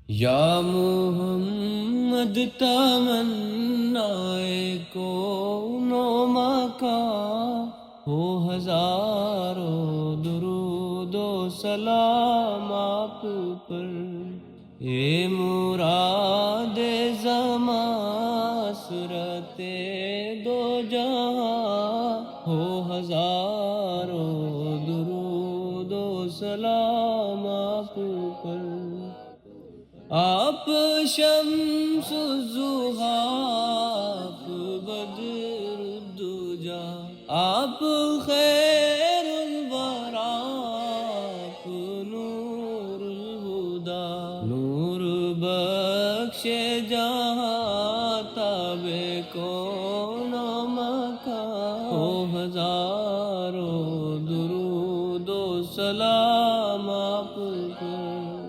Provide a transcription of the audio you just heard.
یا محمد تمنائے کون و مکان، ہو ہزاروں درود و سلام آپ پر۔ اے مراد زمان صورت دو جہاں، ہو ہزاروں درود و سلام آپ پر۔ آپ شمس الضحیٰ، آپ بدر الدجا، آپ خیر الورا، آپ نور الہدا، نور بخش جہاں، تاب کون و مکان، ہو ہزاروں درود و سلام آپ پر۔